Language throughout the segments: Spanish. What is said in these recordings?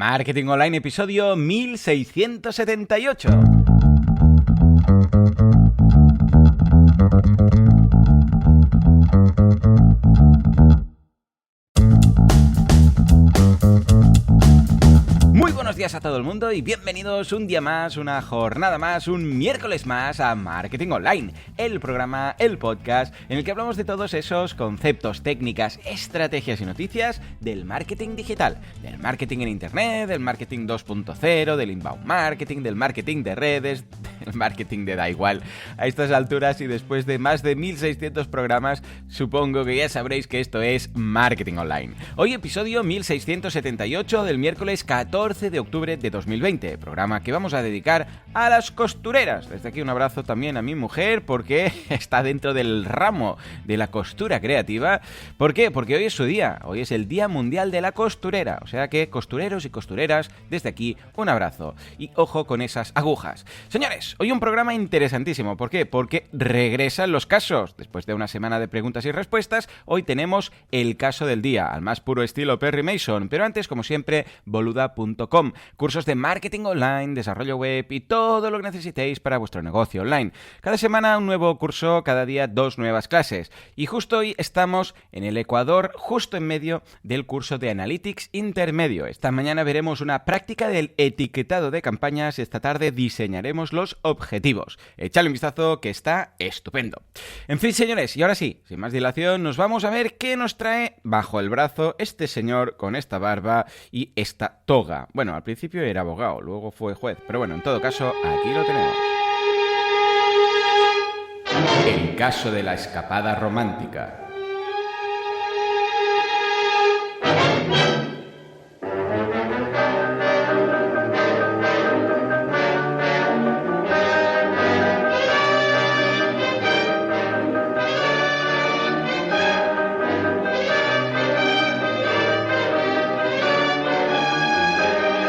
Marketing Online, episodio 1678. Muy buenos días a todo el mundo y bienvenidos un día más, una jornada más, un miércoles más a Marketing Online, el programa, el podcast en el que hablamos de todos esos conceptos, técnicas, estrategias y noticias del marketing digital, del marketing en internet, del marketing 2.0, del inbound marketing, del marketing de redes, del marketing de da igual. A estas alturas y después de más de 1600 programas, supongo que ya sabréis que esto es Marketing Online. Hoy episodio 1678 del miércoles 14 de octubre de 2020, programa que vamos a dedicar a las costureras. Desde aquí un abrazo también a mi mujer porque está dentro del ramo de la costura creativa. ¿Por qué? Porque hoy es su día, hoy es el Día Mundial de la Costurera, o sea que costureros y costureras, desde aquí un abrazo y ojo con esas agujas. Señores, hoy un programa interesantísimo. ¿Por qué? Porque regresan los casos. Después de una semana de preguntas y respuestas, hoy tenemos el caso del día, al más puro estilo Perry Mason, pero antes, como siempre, boluda.com, cursos de marketing online, desarrollo web y todo lo que necesitéis para vuestro negocio online. Cada semana un nuevo curso, cada día 2 nuevas clases. Y justo hoy estamos en el Ecuador, justo en medio del curso de Analytics intermedio. Esta mañana veremos una práctica del etiquetado de campañas y esta tarde diseñaremos los objetivos. Echadle un vistazo que está estupendo. En fin, señores, y ahora sí, sin más dilación, nos vamos a ver qué nos trae bajo el brazo este señor con esta barba y esta toga. Bueno, al principio era abogado, luego fue juez, pero bueno, en todo caso, aquí lo tenemos. El caso de la escapada romántica.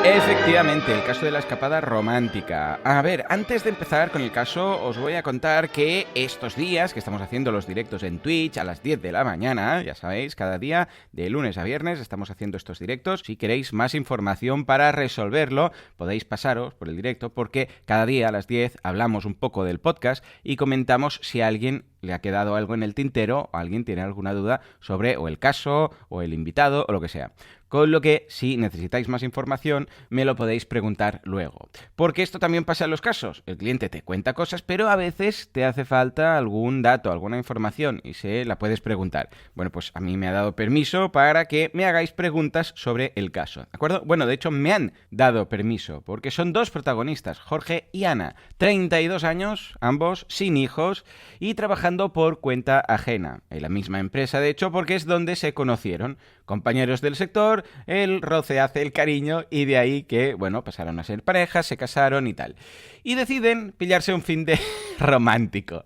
Efectivamente, el caso de la escapada romántica. A ver, antes de empezar con el caso, os voy a contar que estos días que estamos haciendo los directos en Twitch a las 10 de la mañana, ya sabéis, cada día de lunes a viernes estamos haciendo estos directos. Si queréis más información para resolverlo, podéis pasaros por el directo porque cada día a las 10 hablamos un poco del podcast y comentamos si a alguien le ha quedado algo en el tintero o alguien tiene alguna duda sobre o el caso o el invitado o lo que sea. Con lo que, si necesitáis más información, me lo podéis preguntar luego. Porque esto también pasa en los casos. El cliente te cuenta cosas, pero a veces te hace falta algún dato, alguna información, y se la puedes preguntar. Bueno, pues a mí me ha dado permiso para que me hagáis preguntas sobre el caso, ¿de acuerdo? Bueno, de hecho, me han dado permiso, porque son dos protagonistas, Jorge y Ana, 32 años, ambos sin hijos, y trabajando por cuenta ajena. En la misma empresa, de hecho, porque es donde se conocieron. Compañeros del sector, el roce hace el cariño y de ahí que, bueno, pasaron a ser parejas, se casaron y tal. Y deciden pillarse un fin de romántico.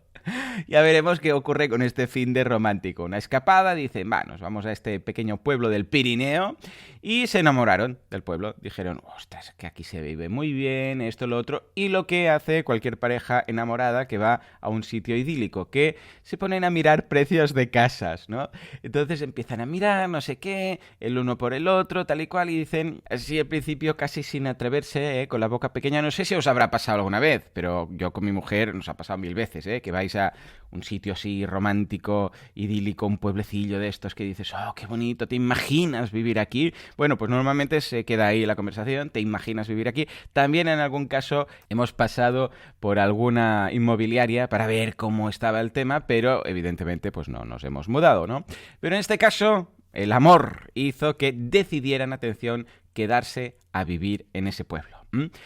Ya veremos qué ocurre con este fin de romántico. Una escapada, dicen, nos vamos a este pequeño pueblo del Pirineo y se enamoraron del pueblo. Dijeron, ostras, que aquí se vive muy bien, esto, lo otro. Y lo que hace cualquier pareja enamorada que va a un sitio idílico, que se ponen a mirar precios de casas, ¿no? Entonces empiezan a mirar, no sé qué, el uno por el otro, tal y cual, y dicen, así al principio casi sin atreverse, con la boca pequeña. No sé si os habrá pasado alguna vez, pero yo con mi mujer nos ha pasado 1000 veces, que vais a un sitio así romántico, idílico, un pueblecillo de estos que dices, oh, qué bonito, ¿te imaginas vivir aquí? Bueno, pues normalmente se queda ahí la conversación, ¿te imaginas vivir aquí? También en algún caso hemos pasado por alguna inmobiliaria para ver cómo estaba el tema, pero evidentemente pues no nos hemos mudado, ¿no? Pero en este caso, el amor hizo que decidieran, atención, quedarse a vivir en ese pueblo.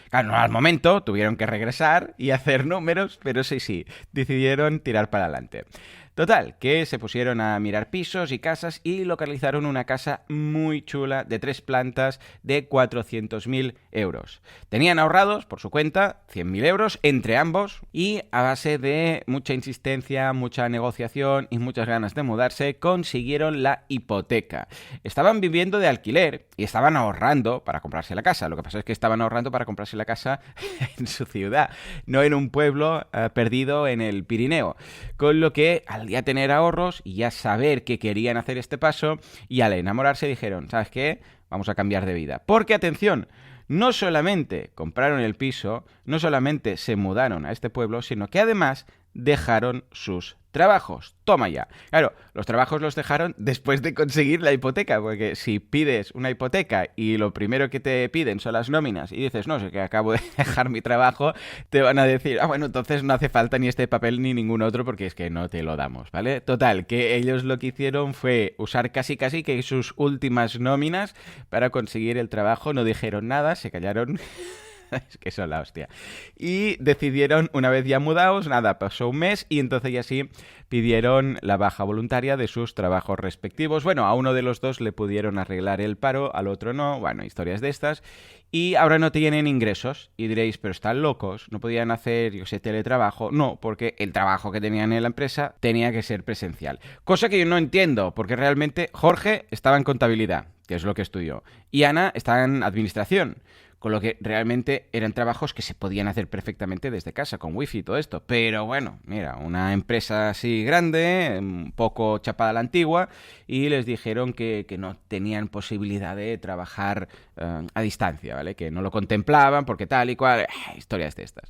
Claro, al momento tuvieron que regresar y hacer números, pero sí, decidieron tirar para adelante. Total, que se pusieron a mirar pisos y casas y localizaron una casa muy chula de 3 plantas de 400.000 euros. Tenían ahorrados, por su cuenta, 100.000 euros entre ambos y a base de mucha insistencia, mucha negociación y muchas ganas de mudarse, consiguieron la hipoteca. Estaban viviendo de alquiler y estaban ahorrando para comprarse la casa. Lo que pasa es que estaban ahorrando para comprarse la casa en su ciudad, no en un pueblo perdido en el Pirineo. Con lo que al ya tener ahorros y ya saber que querían hacer este paso y al enamorarse dijeron, ¿sabes qué? vamos a cambiar de vida. Porque, atención, no solamente compraron el piso, no solamente se mudaron a este pueblo, sino que además dejaron sus trabajos. Toma ya. Claro, los trabajos los dejaron después de conseguir la hipoteca, porque si pides una hipoteca y lo primero que te piden son las nóminas y dices, no, sé que acabo de dejar mi trabajo, te van a decir, bueno, entonces no hace falta ni este papel ni ningún otro porque es que no te lo damos, ¿vale? Total, que ellos lo que hicieron fue usar casi que sus últimas nóminas para conseguir el trabajo, no dijeron nada, se callaron. Es que son la hostia. Y decidieron, una vez ya mudados, nada, pasó un mes y entonces ya sí pidieron la baja voluntaria de sus trabajos respectivos. Bueno, a uno de los dos le pudieron arreglar el paro, al otro no. Bueno, historias de estas. Y ahora no tienen ingresos. Y diréis, pero están locos, no podían hacer, yo sé, teletrabajo. No, porque el trabajo que tenían en la empresa tenía que ser presencial. Cosa que yo no entiendo, porque realmente Jorge estaba en contabilidad, que es lo que estudió, y Ana está en administración. Con lo que realmente eran trabajos que se podían hacer perfectamente desde casa, con wifi y todo esto. Pero bueno, mira, una empresa así grande, un poco chapada a la antigua, y les dijeron que no tenían posibilidad de trabajar a distancia, ¿vale? Que no lo contemplaban porque tal y cual, historias de estas.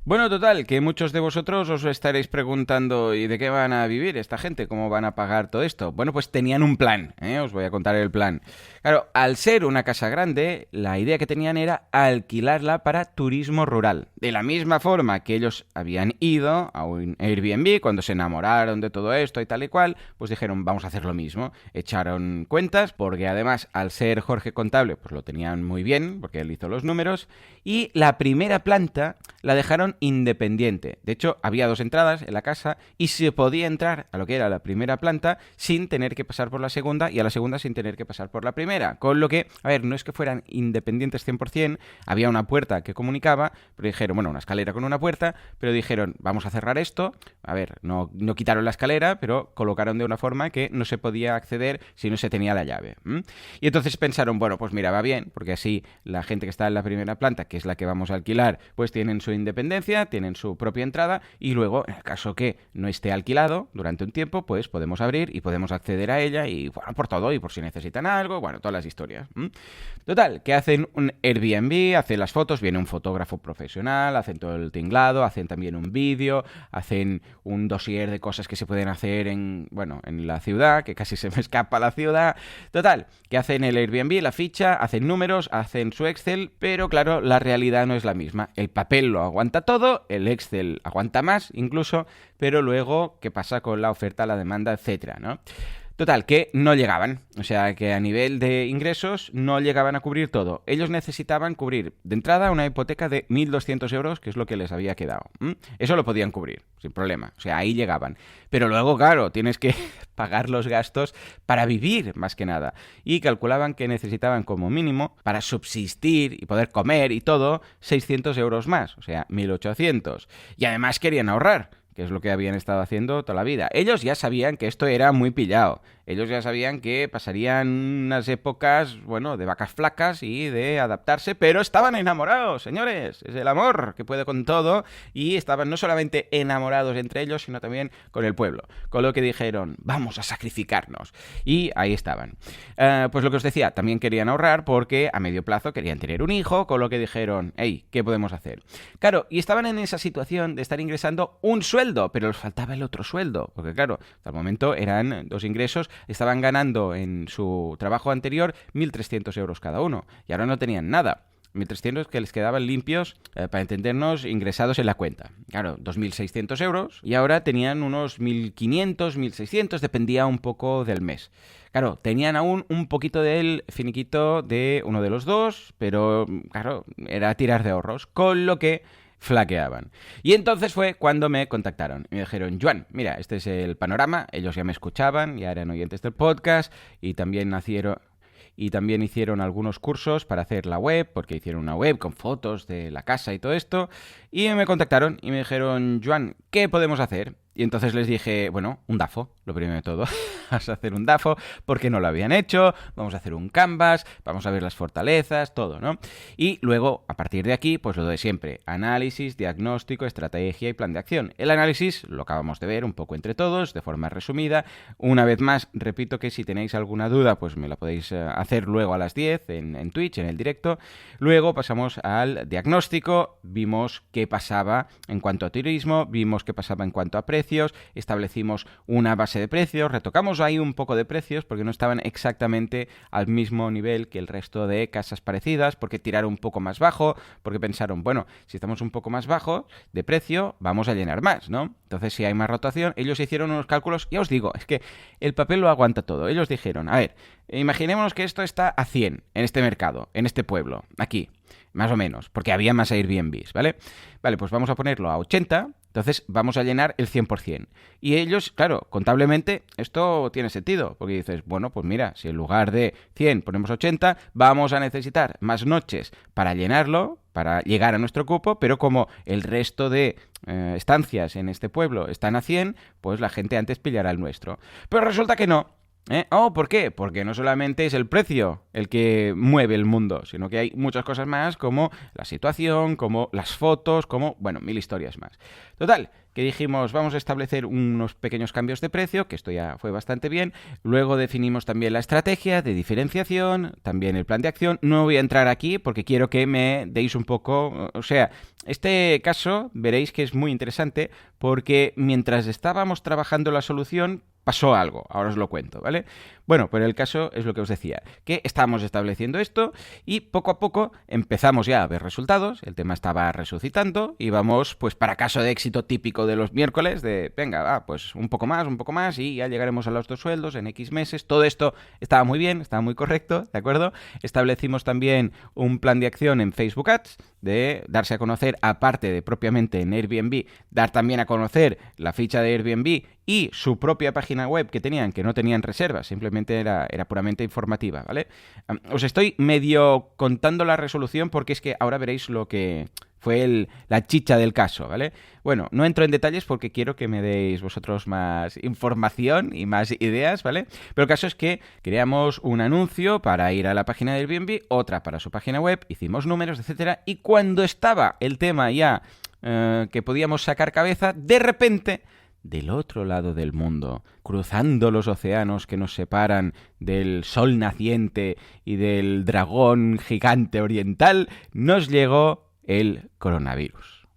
Bueno, total, que muchos de vosotros os estaréis preguntando ¿y de qué van a vivir esta gente? ¿Cómo van a pagar todo esto? Bueno, pues tenían un plan, os voy a contar el plan. Claro, al ser una casa grande, la idea que tenían era alquilarla para turismo rural. De la misma forma que ellos habían ido a un Airbnb cuando se enamoraron de todo esto y tal y cual, pues dijeron, vamos a hacer lo mismo. Echaron cuentas, porque además, al ser Jorge contable, pues lo tenían muy bien, porque él hizo los números, y la primera planta la dejaron independiente. De hecho, había 2 entradas en la casa y se podía entrar a lo que era la primera planta sin tener que pasar por la segunda y a la segunda sin tener que pasar por la primera. Con lo que, a ver, no es que fueran independientes 100%, había una puerta que comunicaba, pero dijeron, bueno, una escalera con una puerta, pero dijeron, vamos a cerrar esto. A ver, no quitaron la escalera, pero colocaron de una forma que no se podía acceder si no se tenía la llave. Y entonces pensaron, bueno, pues mira, va bien, porque así la gente que está en la primera planta, que es la que vamos a alquilar, pues tienen su independencia, tienen su propia entrada y luego, en el caso que no esté alquilado durante un tiempo, pues podemos abrir y podemos acceder a ella y, bueno, por todo y por si necesitan algo, bueno, todas las historias. Total, que hacen un Airbnb, hacen las fotos, viene un fotógrafo profesional, hacen todo el tinglado, hacen también un vídeo, hacen un dossier de cosas que se pueden hacer en la ciudad, que casi se me escapa la ciudad. Total, que hacen el Airbnb, la ficha, hacen números, hacen su Excel, pero claro, la realidad no es la misma. El papel lo aguanta todo, el Excel aguanta más incluso, pero luego, ¿qué pasa con la oferta, la demanda, etcétera, ¿no? Total, que no llegaban. O sea, que a nivel de ingresos no llegaban a cubrir todo. Ellos necesitaban cubrir de entrada una hipoteca de 1.200 euros, que es lo que les había quedado. Eso lo podían cubrir, sin problema. O sea, ahí llegaban. Pero luego, claro, tienes que pagar los gastos para vivir, más que nada. Y calculaban que necesitaban como mínimo, para subsistir y poder comer y todo, 600 euros más. O sea, 1.800. Y además querían ahorrar, que es lo que habían estado haciendo toda la vida. Ellos ya sabían que esto era muy pillado. Ellos ya sabían que pasarían unas épocas, bueno, de vacas flacas y de adaptarse, pero estaban enamorados, señores. Es el amor que puede con todo y estaban no solamente enamorados entre ellos, sino también con el pueblo. Con lo que dijeron, vamos a sacrificarnos. Y ahí estaban. Pues lo que os decía, también querían ahorrar porque a medio plazo querían tener un hijo, con lo que dijeron, hey, ¿qué podemos hacer? Claro, y estaban en esa situación de estar ingresando un sueldo, pero les faltaba el otro sueldo, porque claro, hasta el momento eran 2 ingresos, estaban ganando en su trabajo anterior 1.300 euros cada uno, y ahora no tenían nada. 1.300 que les quedaban limpios, para entendernos, ingresados en la cuenta. Claro, 2.600 euros, y ahora tenían unos 1.500, 1.600, dependía un poco del mes. Claro, tenían aún un poquito del finiquito de uno de los dos, pero claro, era tirar de ahorros, con lo que flaqueaban. Y entonces fue cuando me contactaron y me dijeron, Joan, mira, este es el panorama, ellos ya me escuchaban, ya eran oyentes del podcast y también hicieron algunos cursos para hacer la web, porque hicieron una web con fotos de la casa y todo esto, y me contactaron y me dijeron, Joan, ¿qué podemos hacer? Y entonces les dije, bueno, un DAFO, lo primero de todo. Vamos a hacer un DAFO porque no lo habían hecho, vamos a hacer un Canvas, vamos a ver las fortalezas, todo, ¿no? Y luego, a partir de aquí, pues lo de siempre, análisis, diagnóstico, estrategia y plan de acción. El análisis lo acabamos de ver un poco entre todos, de forma resumida. Una vez más, repito que si tenéis alguna duda, pues me la podéis hacer luego a las 10 en Twitch, en el directo. Luego pasamos al diagnóstico, vimos qué pasaba en cuanto a turismo, vimos qué pasaba en cuanto a precios, establecimos una base de precios, retocamos ahí un poco de precios porque no estaban exactamente al mismo nivel que el resto de casas parecidas, porque tiraron un poco más bajo, porque pensaron, bueno, si estamos un poco más bajo de precio, vamos a llenar más, ¿no? Entonces, si hay más rotación, ellos hicieron unos cálculos, ya os digo, es que el papel lo aguanta todo. Ellos dijeron, a ver, imaginémonos que esto está a 100 en este mercado, en este pueblo, aquí, más o menos, porque había más Airbnbs, ¿vale? Vale, pues vamos a ponerlo a 80, entonces vamos a llenar el 100%. Y ellos, claro, contablemente esto tiene sentido, porque dices, bueno, pues mira, si en lugar de 100 ponemos 80, vamos a necesitar más noches para llenarlo, para llegar a nuestro cupo, pero como el resto de estancias en este pueblo están a 100, pues la gente antes pillará el nuestro. Pero resulta que no. Oh, ¿por qué? Porque no solamente es el precio el que mueve el mundo, sino que hay muchas cosas más como la situación, como las fotos, como, bueno, mil historias más. Total, que dijimos, vamos a establecer unos pequeños cambios de precio, que esto ya fue bastante bien. Luego definimos también la estrategia de diferenciación, también el plan de acción. No voy a entrar aquí porque quiero que me deis un poco, o sea, este caso veréis que es muy interesante porque mientras estábamos trabajando la solución, pasó algo, ahora os lo cuento, ¿vale? Bueno, pero el caso es lo que os decía, que estábamos estableciendo esto y poco a poco empezamos ya a ver resultados, el tema estaba resucitando, íbamos pues para caso de éxito típico de los miércoles, de venga, va, pues un poco más y ya llegaremos a los 2 sueldos en X meses, todo esto estaba muy bien, estaba muy correcto, ¿de acuerdo? Establecimos también un plan de acción en Facebook Ads, de darse a conocer, aparte de propiamente en Airbnb, dar también a conocer la ficha de Airbnb y su propia página web que tenían, que no tenían reservas, simplemente era puramente informativa, ¿vale? Os estoy medio contando la resolución porque es que ahora veréis lo que fue la chicha del caso, ¿vale? Bueno, no entro en detalles porque quiero que me deis vosotros más información y más ideas, ¿vale? Pero el caso es que creamos un anuncio para ir a la página de Airbnb, otra para su página web, hicimos números, etcétera, y cuando estaba el tema ya que podíamos sacar cabeza, de repente, del otro lado del mundo, cruzando los océanos que nos separan del sol naciente y del dragón gigante oriental, nos llegó el coronavirus.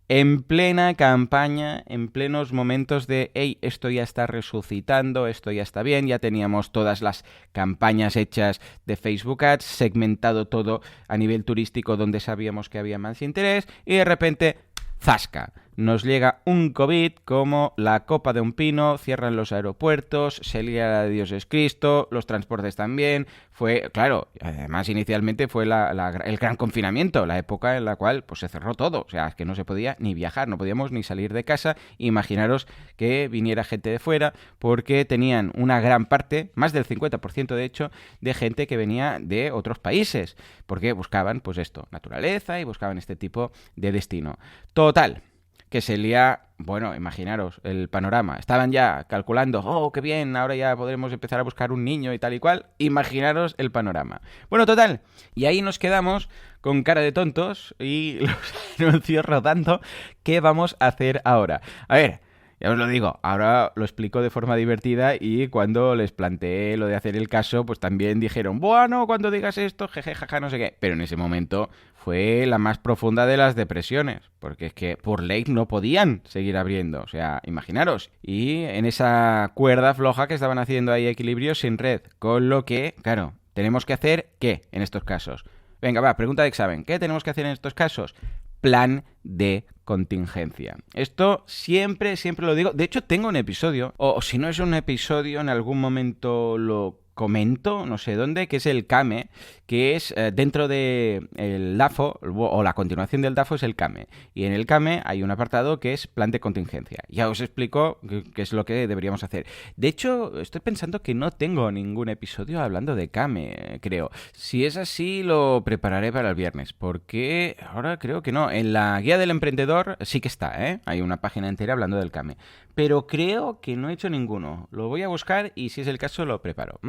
En plena campaña, en plenos momentos de hey, esto ya está resucitando, esto ya está bien, ya teníamos todas las campañas hechas de Facebook Ads, segmentado todo a nivel turístico donde sabíamos que había más interés y de repente, ¡zasca! Nos llega un COVID como la copa de un pino, cierran los aeropuertos, se lía la de Dios es Cristo, los transportes también. Fue, claro, además inicialmente fue el gran confinamiento, la época en la cual pues se cerró todo. O sea, es que no se podía ni viajar, no podíamos ni salir de casa. Imaginaros que viniera gente de fuera porque tenían una gran parte, más del 50% de hecho, de gente que venía de otros países. Porque buscaban, pues esto, naturaleza y buscaban este tipo de destino. Total, que se lía, bueno, imaginaros el panorama. Estaban ya calculando, oh, qué bien, ahora ya podremos empezar a buscar un niño y tal y cual. Imaginaros el panorama. Bueno, total, y ahí nos quedamos con cara de tontos y los anuncios rodando. ¿Qué vamos a hacer ahora? A ver, ya os lo digo, ahora lo explico de forma divertida y cuando les planteé lo de hacer el caso, pues también dijeron, bueno, cuando digas esto, jeje, jaja, no sé qué. Pero en ese momento fue la más profunda de las depresiones, porque es que por ley no podían seguir abriendo, o sea, imaginaros. Y en esa cuerda floja que estaban haciendo ahí equilibrios sin red, con lo que, claro, tenemos que hacer, ¿qué en estos casos? Venga, va, pregunta de examen, ¿qué tenemos que hacer en estos casos? Plan de contingencia. Esto siempre lo digo. De hecho, tengo un episodio, o si no es un episodio, en algún momento lo comento, no sé dónde, que es el Kame, que es dentro del DAFO, o la continuación del DAFO es el Kame. Y en el Kame hay un apartado que es plan de contingencia. Ya os explico qué es lo que deberíamos hacer. De hecho, estoy pensando que no tengo ningún episodio hablando de Kame, creo. Si es así, lo prepararé para el viernes, porque ahora creo que no. En la guía del emprendedor sí que está, ¿eh? Hay una página entera hablando del Kame. Pero creo que no he hecho ninguno. Lo voy a buscar y si es el caso lo preparo.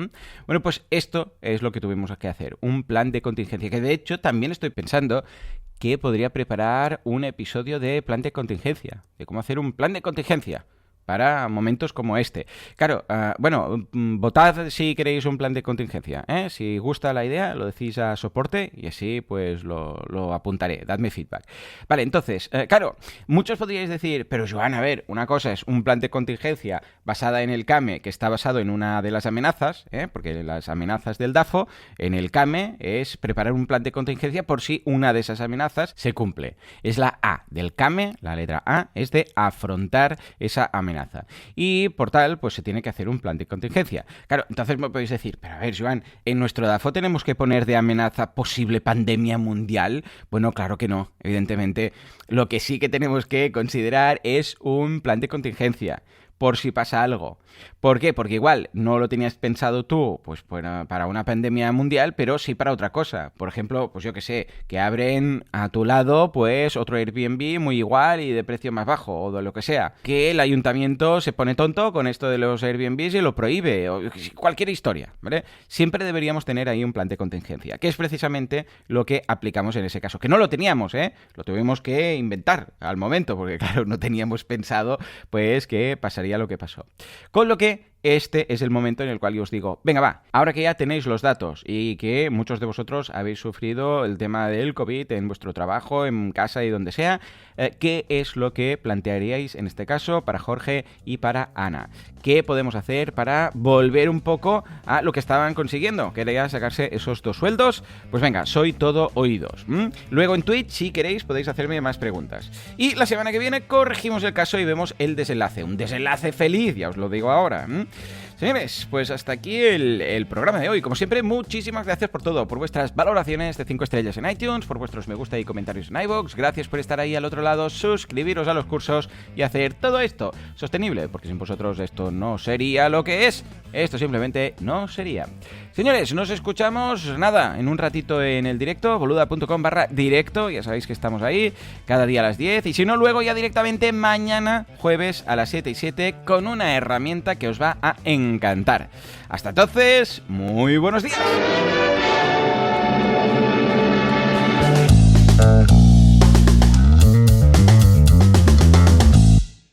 Bueno, pues esto es lo que tuvimos que hacer. Un plan de contingencia. Que de hecho también estoy pensando que podría preparar un episodio de plan de contingencia. De cómo hacer un plan de contingencia para momentos como este. Claro, votad si queréis un plan de contingencia, ¿eh? Si gusta la idea, lo decís a soporte y así pues lo apuntaré. Dadme feedback. Vale, entonces, claro, muchos podríais decir, pero Joan, a ver, una cosa es un plan de contingencia basada en el Kame, que está basado en una de las amenazas, porque las amenazas del DAFO, en el Kame es preparar un plan de contingencia por si una de esas amenazas se cumple. Es la A del Kame, la letra A, es de afrontar esa amenaza. Y por tal, pues se tiene que hacer un plan de contingencia. Claro, entonces me podéis decir, pero a ver, Joan, ¿en nuestro DAFO tenemos que poner de amenaza posible pandemia mundial? Bueno, claro que no, evidentemente. Lo que sí que tenemos que considerar es un plan de contingencia, por si pasa algo. ¿Por qué? Porque igual no lo tenías pensado tú pues para una pandemia mundial, pero sí para otra cosa. Por ejemplo, pues yo que sé, que abren a tu lado pues otro Airbnb muy igual y de precio más bajo o de lo que sea. Que el ayuntamiento se pone tonto con esto de los Airbnbs y lo prohíbe, o cualquier historia, ¿vale? Siempre deberíamos tener ahí un plan de contingencia, que es precisamente lo que aplicamos en ese caso. Que no lo teníamos, lo tuvimos que inventar al momento, porque claro, no teníamos pensado pues que pasaría lo que pasó. Con lo que este es el momento en el cual yo os digo, venga va, ahora que ya tenéis los datos y que muchos de vosotros habéis sufrido el tema del COVID en vuestro trabajo, en casa y donde sea, ¿qué es lo que plantearíais en este caso para Jorge y para Ana? ¿Qué podemos hacer para volver un poco a lo que estaban consiguiendo? Que era sacarse esos 2 sueldos. Pues venga, soy todo oídos. Luego en Twitch, si queréis, podéis hacerme más preguntas. Y la semana que viene corregimos el caso y vemos el desenlace. Un desenlace feliz, ya os lo digo ahora. Señores, pues hasta aquí el programa de hoy. Como siempre, muchísimas gracias por todo, por vuestras valoraciones de 5 estrellas en iTunes, por vuestros me gusta y comentarios en iVoox. Gracias por estar ahí al otro lado, suscribiros a los cursos y hacer todo esto sostenible, porque sin vosotros esto no sería lo que es. Esto simplemente no sería. Señores, nos escuchamos, nada, en un ratito en el directo, boluda.com/directo, ya sabéis que estamos ahí, cada día a las 10, y si no, luego ya directamente mañana, jueves a las 7 y 7, con una herramienta que os va a encantar. Hasta entonces, muy buenos días.